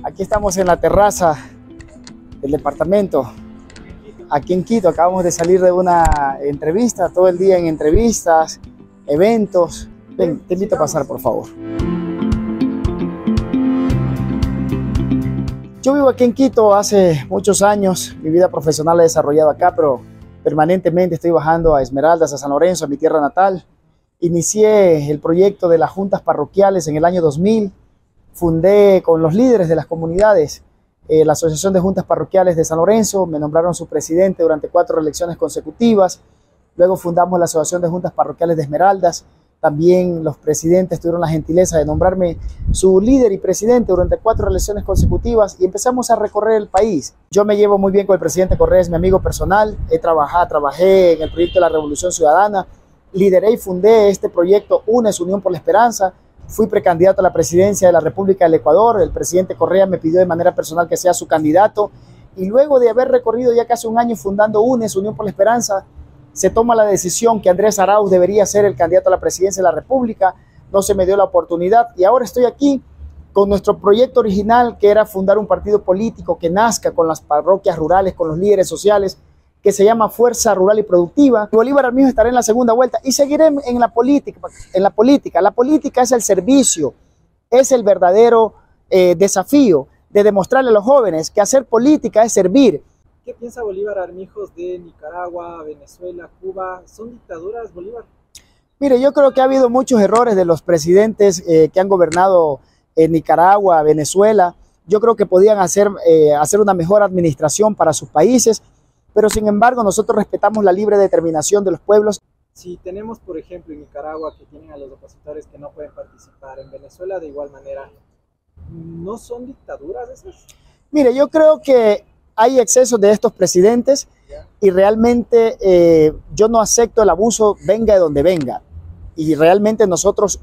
E: Aquí estamos en la terraza del departamento, aquí en Quito. Acabamos de salir de una entrevista, todo el día en entrevistas, eventos. Ven, te invito a pasar, por favor. Yo vivo aquí en Quito hace muchos años. Mi vida profesional la he desarrollado acá, pero permanentemente estoy bajando a Esmeraldas, a San Lorenzo, a mi tierra natal. Inicié el proyecto de las juntas parroquiales en el año 2000. Fundé con los líderes de las comunidades la Asociación de Juntas Parroquiales de San Lorenzo. Me nombraron su presidente durante 4 elecciones consecutivas. Luego fundamos la Asociación de Juntas Parroquiales de Esmeraldas. También los presidentes tuvieron la gentileza de nombrarme su líder y presidente durante 4 elecciones consecutivas y empezamos a recorrer el país. Yo me llevo muy bien con el presidente Correa, es mi amigo personal. Trabajé en el proyecto de la Revolución Ciudadana. Lideré y fundé este proyecto UNES, Unión por la Esperanza. Fui precandidato a la presidencia de la República del Ecuador. El presidente Correa me pidió de manera personal que sea su candidato. Y luego de haber recorrido ya casi un año fundando UNES, Unión por la Esperanza, se toma la decisión que Andrés Arauz debería ser el candidato a la presidencia de la República. No se me dio la oportunidad y ahora estoy aquí con nuestro proyecto original, que era fundar un partido político que nazca con las parroquias rurales, con los líderes sociales, que se llama Fuerza Rural y Productiva. Bolívar Armijos estará en la segunda vuelta y seguiré en la política. La política es el servicio, es el verdadero desafío de demostrarle a los jóvenes que hacer política es servir.
F: ¿Qué piensa Bolívar Armijos de Nicaragua, Venezuela, Cuba? ¿Son dictaduras, Bolívar?
E: Mire, yo creo que ha habido muchos errores de los presidentes que han gobernado en Nicaragua, Venezuela. Yo creo que podían hacer una mejor administración para sus países, pero sin embargo nosotros respetamos la libre determinación de los pueblos.
F: Si tenemos, por ejemplo, en Nicaragua que tienen a los opositores que no pueden participar, en Venezuela de igual manera, ¿no son dictaduras esas?
E: Mire, yo creo que hay excesos de estos presidentes y realmente yo no acepto el abuso, venga de donde venga. Y realmente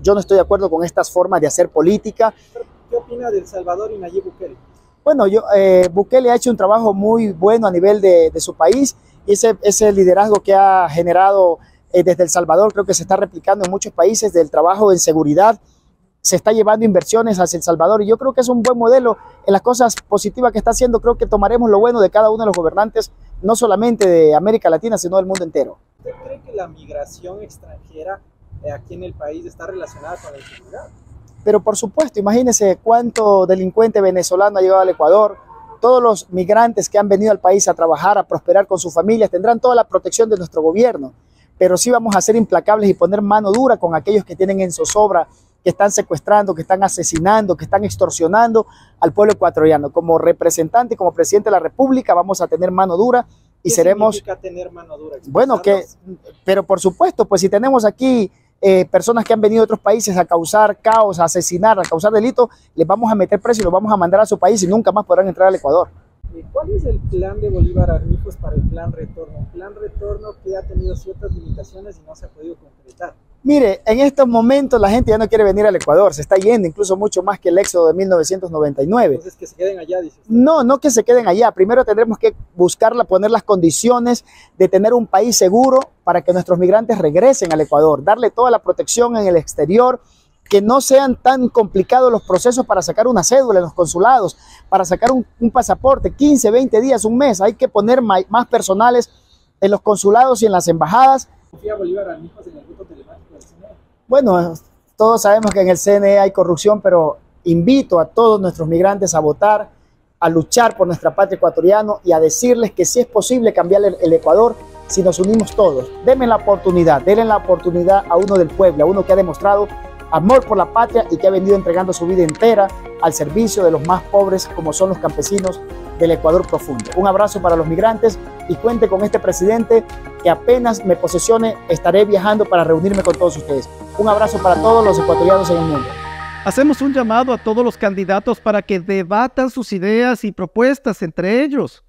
E: yo no estoy de acuerdo con estas formas de hacer política.
F: ¿Qué opina de El Salvador y Nayib Bukele?
E: Bueno, Bukele ha hecho un trabajo muy bueno a nivel de su país y ese liderazgo que ha generado desde El Salvador creo que se está replicando en muchos países del trabajo en seguridad. Se está llevando inversiones hacia El Salvador y yo creo que es un buen modelo en las cosas positivas que está haciendo. Creo que tomaremos lo bueno de cada uno de los gobernantes, no solamente de América Latina, sino del mundo entero.
F: ¿Usted cree que la migración extranjera aquí en el país está relacionada con la inseguridad?
E: Pero por supuesto, imagínense cuánto delincuente venezolano ha llegado al Ecuador. Todos los migrantes que han venido al país a trabajar, a prosperar con sus familias, tendrán toda la protección de nuestro gobierno. Pero sí vamos a ser implacables y poner mano dura con aquellos que tienen en zozobra, que están secuestrando, que están asesinando, que están extorsionando al pueblo ecuatoriano. Como representante y como presidente de la República vamos a tener mano dura y seremos...
F: ¿Qué significa tener mano dura?
E: Bueno, pero por supuesto, pues si tenemos aquí personas que han venido de otros países a causar caos, a asesinar, a causar delitos, les vamos a meter preso y los vamos a mandar a su país y nunca más podrán entrar al Ecuador.
F: ¿Cuál es el plan de Bolívar Armijos para el plan retorno? Un plan retorno que ha tenido ciertas limitaciones y no se ha podido concretar.
E: Mire, en estos momentos la gente ya no quiere venir al Ecuador, se está yendo incluso mucho más que el éxodo de 1999.
F: Entonces que se queden allá, dice usted.
E: No que se queden allá. Primero tendremos que poner las condiciones de tener un país seguro para que nuestros migrantes regresen al Ecuador, darle toda la protección en el exterior, que no sean tan complicados los procesos para sacar una cédula en los consulados, para sacar un pasaporte, 15, 20 días, un mes. Hay que poner más personales en los consulados y en las embajadas.
F: ¿Confía Bolívar Armijos en el voto telemático del CNE?
E: Bueno, todos sabemos que en el CNE hay corrupción, pero invito a todos nuestros migrantes a votar, a luchar por nuestra patria ecuatoriana y a decirles que sí es posible cambiar el Ecuador si nos unimos todos. Denle la oportunidad a uno del pueblo, a uno que ha demostrado amor por la patria y que ha venido entregando su vida entera al servicio de los más pobres, como son los campesinos del Ecuador profundo. Un abrazo para los migrantes y cuente con este presidente que apenas me posesione estaré viajando para reunirme con todos ustedes. Un abrazo para todos los ecuatorianos en el mundo.
A: Hacemos un llamado a todos los candidatos para que debatan sus ideas y propuestas entre ellos.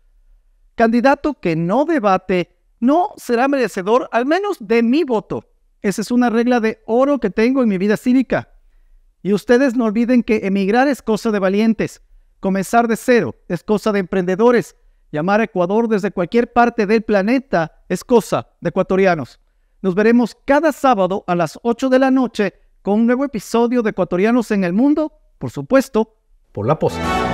A: Candidato que no debate no será merecedor al menos de mi voto. Esa es una regla de oro que tengo en mi vida cívica. Y ustedes no olviden que emigrar es cosa de valientes. Comenzar de cero es cosa de emprendedores. Llamar a Ecuador desde cualquier parte del planeta es cosa de ecuatorianos. Nos veremos cada sábado a las 8 de la noche con un nuevo episodio de Ecuatorianos en el Mundo, por supuesto, por La Posta.